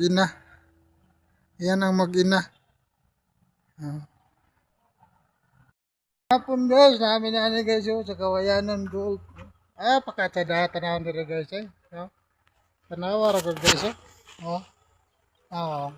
mag-ina. Yan ang mag-ina. Oh. Hapon guys, namin na ani guys sa Kawayanan Gold. Pakatsa tanawon diri guys no? Tanawa ra guys oh. Oh.